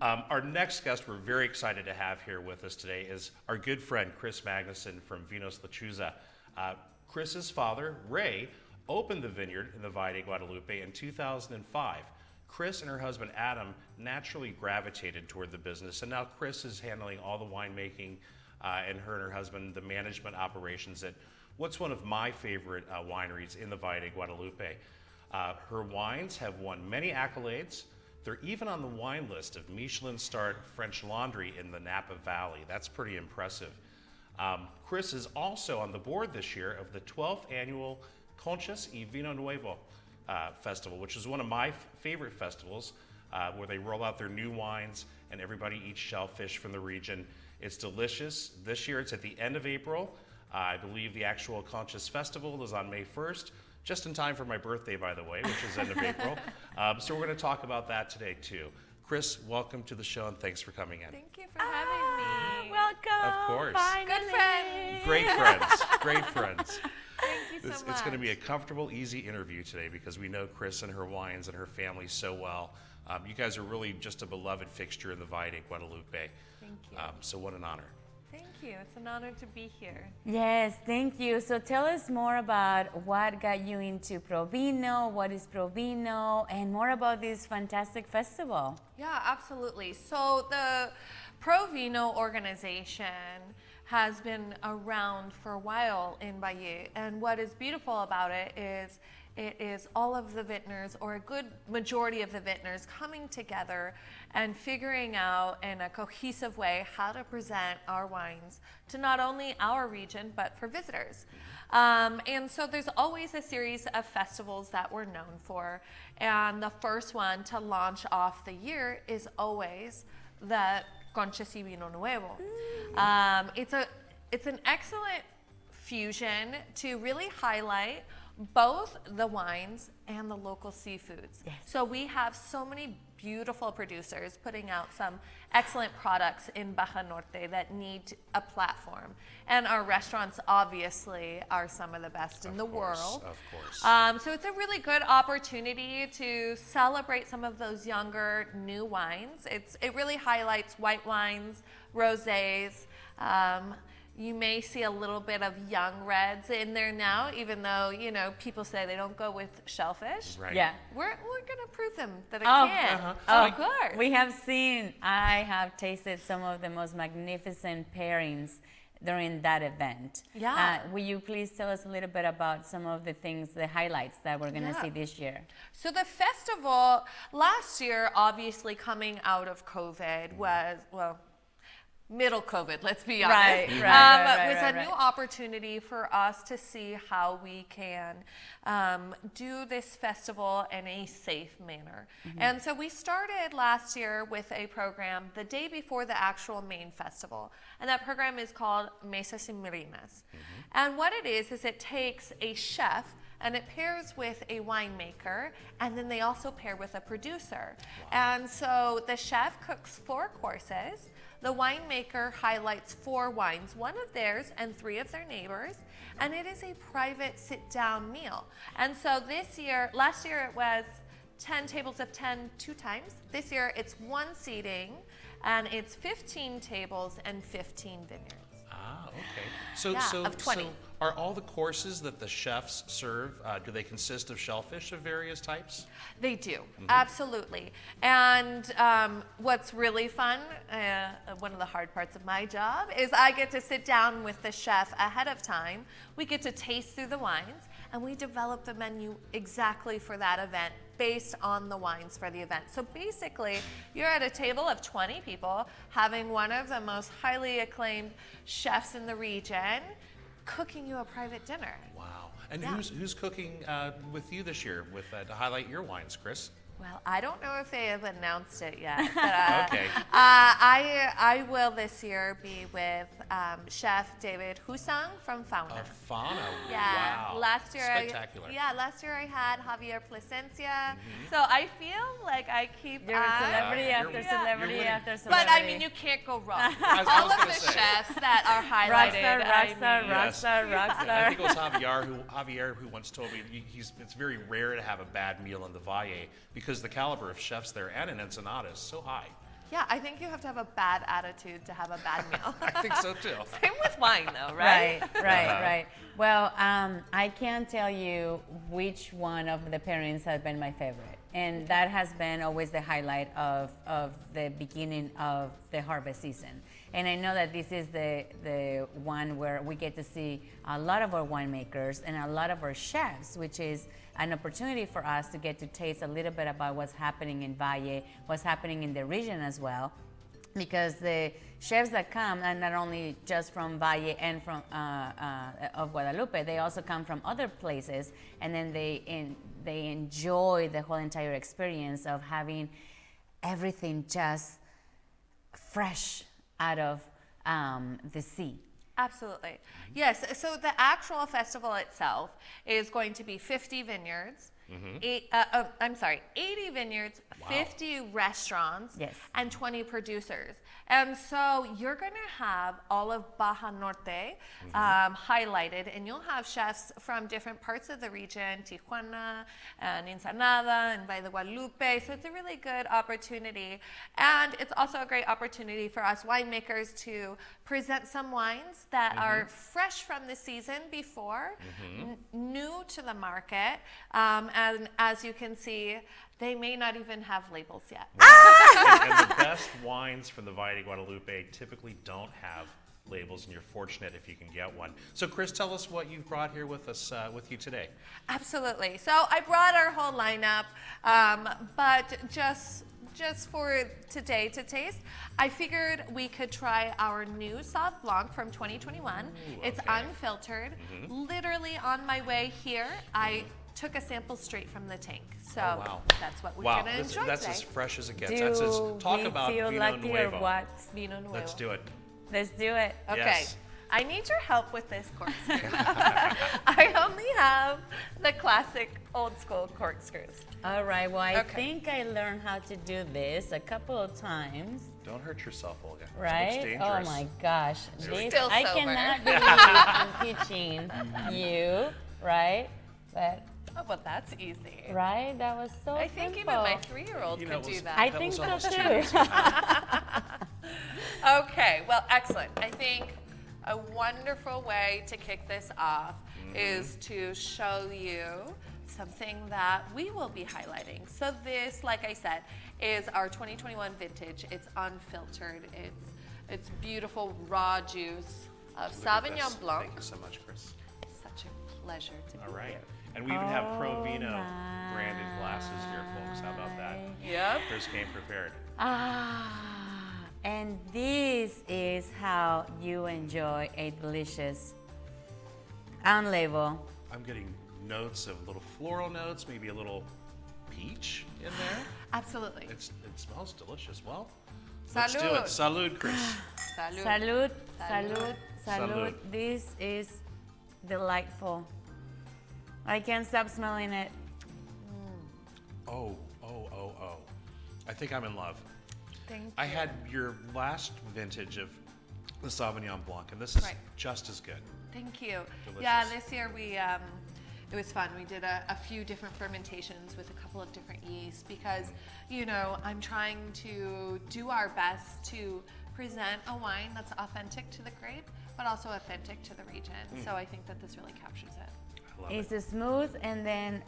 Our next guest we're very excited to have here with us today is our good friend Kris Magnussen from Vinos Lechuza. Chris's father, Ray, opened the vineyard in the Valle de Guadalupe in 2005. Kris and her husband Adam naturally gravitated toward the business, and now Kris is handling all the winemaking and her husband the management operations at what's one of my favorite wineries in the Valle de Guadalupe. Her wines have won many accolades. They're even on the wine list of Michelin-starred French Laundry in the Napa Valley. That's pretty impressive. Kris is also on the board this year of the 12th annual Conchas y Vino Nuevo festival, which is one of my favorite festivals where they roll out their new wines and everybody eats shellfish from the region. It's delicious. This year it's at the end of April. I believe the actual Conchas Festival is on May 1st, just in time for my birthday, by the way, which is end of April. So we're going to talk about that today, too. Kris, welcome to the show, and thanks for coming in. Thank you for having me. Welcome. Of course. Finally. Good friends. Great friends. Great friends. Thank you so much. It's going to be a comfortable, easy interview today because we know Kris and her wines and her family so well. You guys are really just a beloved fixture in the Valle de Guadalupe. Thank you. So what an honor. Thank you. It's an honor to be here. Yes, thank you. So tell us more about what got you into Pro Vino, what is Pro Vino, and more about this fantastic festival. Yeah, absolutely. So the Pro Vino organization has been around for a while in Valle, and what is beautiful about it is all of the vintners, or a good majority of the vintners, coming together and figuring out in a cohesive way how to present our wines to not only our region but for visitors. And so there's always a series of festivals that we're known for, and the first one to launch off the year is always the Conchas y Vino Nuevo. It's an excellent fusion to really highlight both the wines and the local seafoods. Yes. So we have so many beautiful producers putting out some excellent products in Baja Norte that need a platform. And our restaurants obviously are some of the best in the world. Of course. So it's a really good opportunity to celebrate some of those younger, new wines. It really highlights white wines, rosés. You may see a little bit of young reds in there now, even though, people say they don't go with shellfish. Right. Yeah. We're going to prove them that it Oh, can. Oh, Of course. We have seen, I have tasted some of the most magnificent pairings during that event. Yeah. Will you please tell us a little bit about some of the things, the highlights that we're going to see this year? So the festival last year, obviously coming out of COVID, was, middle COVID, let's be honest. Right, was a new opportunity for us to see how we can do this festival in a safe manner. Mm-hmm. And so we started last year with a program the day before the actual main festival. And that program is called Mesas y Merinas. Mm-hmm. And what it is it takes a chef and it pairs with a winemaker, and then they also pair with a producer. Wow. And so the chef cooks 4 courses. The winemaker highlights 4 wines, 1 of theirs and 3 of their neighbors, and it is a private sit-down meal. And so last year it was 10 tables of 10 2 times. This year it's 1 seating, and it's 15 tables and 15 vineyards. Ah, okay. So, of 20. So are all the courses that the chefs serve, do they consist of shellfish of various types? They do, absolutely. And what's really fun, one of the hard parts of my job, is I get to sit down with the chef ahead of time. We get to taste through the wines, and we develop the menu exactly for that event based on the wines for the event. So basically, you're at a table of 20 people having one of the most highly acclaimed chefs in the region cooking you a private dinner. Wow. And who's cooking with you this year to highlight your wines, Kris? Well, I don't know if they have announced it yet, but Okay. I will this year be with Chef David Husang from Fauna. Fauna. Yeah. Wow. Last year, Spectacular. last year I had Javier Plasencia. So I feel like I keep You're celebrity after celebrity you're after celebrity. But I mean, you can't go wrong. I All was of gonna the say. chefs that are highlighted. Rockstar. I think it was Javier who once told me it's very rare to have a bad meal in the Valle because the caliber of chefs there and in Ensenada is so high. Yeah, I think you have to have a bad attitude to have a bad meal. I think so too. Same with wine, though, right? Right. Well, I can't tell you which one of the pairings has been my favorite. And that has been always the highlight of the beginning of the harvest season. And I know that this is the one where we get to see a lot of our winemakers and a lot of our chefs, which is an opportunity for us to get to taste a little bit about what's happening in Valle, what's happening in the region as well. Because the chefs that come, and not only just from Valle and from of Guadalupe, they also come from other places, and then they enjoy the whole entire experience of having everything just fresh out of the sea. Absolutely. Yes, so the actual festival itself is going to be 50 vineyards, 80 vineyards, Wow. 50 restaurants, Yes. and 20 producers. And so you're going to have all of Baja Norte highlighted, and you'll have chefs from different parts of the region, Tijuana and Ensenada and by the Guadalupe. So it's a really good opportunity. And it's also a great opportunity for us winemakers to present some wines that are fresh from the season before, new to the market. And as you can see, they may not even have labels yet. And the best wines from the Valle de Guadalupe typically don't have labels, and you're fortunate if you can get one. So, Kris, tell us what you've brought here with us, with you today. Absolutely. So I brought our whole lineup, but just for today to taste, I figured we could try our new Sauv Blanc from 2021. It's unfiltered. Literally on my way here, I took a sample straight from the tank. So wow. that's what we're going to enjoy That's today. as fresh as it gets. Do Talk we about feel Vino lucky Nuevo. or what? Vino Nuevo. Let's do it. Let's do it. Okay. Yes. I need your help with this corkscrew. I only have the classic old school corkscrews. All right. Well, I Okay. think I learned how to do this a couple of times. Don't hurt yourself, Olga. It looks Right? Oh dangerous. my gosh. This, Still I sober. cannot believe I'm teaching you, right? But, Oh, but that's easy. right? That was so I think even simple. my 3-year-old You know, could it do was- that. I That think was so almost too. too easy. Okay, well, excellent. I think a wonderful way to kick this off is to show you something that we will be highlighting. So this, like I said, is our 2021 vintage. It's unfiltered. It's beautiful raw juice of Look at this. Sauvignon Blanc. Thank you so much, Kris. Such a pleasure to be All right. here. And we even have Pro Oh Vino my. branded glasses here, folks. How about that? Yep. Kris came prepared. And this is how you enjoy a delicious unlabeled. I'm getting notes of little floral notes, maybe a little peach in there. Absolutely. It smells delicious. Well, let's do it. Salud. Salud, Kris. Salud. Salud, Salud. salud, salud. Salud. This is delightful. I can't stop smelling it. Oh. I think I'm in love. Thank you. I had your last vintage of the Sauvignon Blanc, and this is Right. just as good. Thank you. Delicious. Yeah, this year we it was fun. We did a few different fermentations with a couple of different yeasts because, you know, I'm trying to do our best to present a wine that's authentic to the grape, but also authentic to the region. So I think that this really captures it. I love It's it. smooth, and then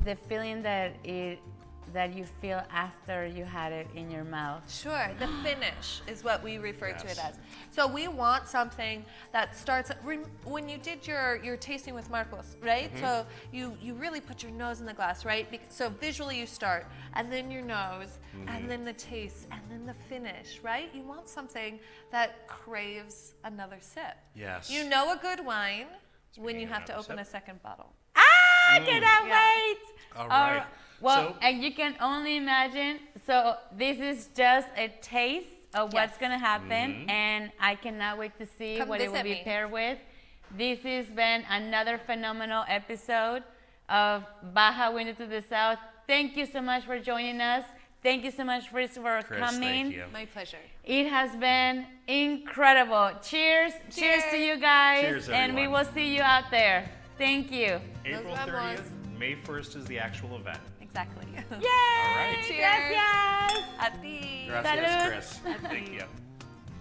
the feeling that you feel after you had it in your mouth. Sure, the finish is what we refer to it Yes. as. So we want something that starts when you did your tasting with Marcos, right? So you really put your nose in the glass, right? So visually you start, and then your nose, and then the taste, and then the finish, right? You want something that craves another sip. Yes. You know a good wine when you Speaking of have to another open sip. a second bottle. I cannot Yeah. wait. All right. Well, So- and you can only imagine. So this is just a taste of what's Yes. going to happen, and I cannot wait to see Come what it will visit be me. paired with. This has been another phenomenal episode of Baja Window to the South. Thank you so much for joining us. Thank you so much, Kris, for Kris, coming. thank you. My pleasure. It has been incredible. Cheers. Cheers to you guys. Cheers, and we everyone. will see you out there. Thank you. April Nos vemos. 30th, May 1st is the actual event. Exactly. Yay! All right. Cheers. Gracias! A ti. Gracias, Salud. Kris. Thank you.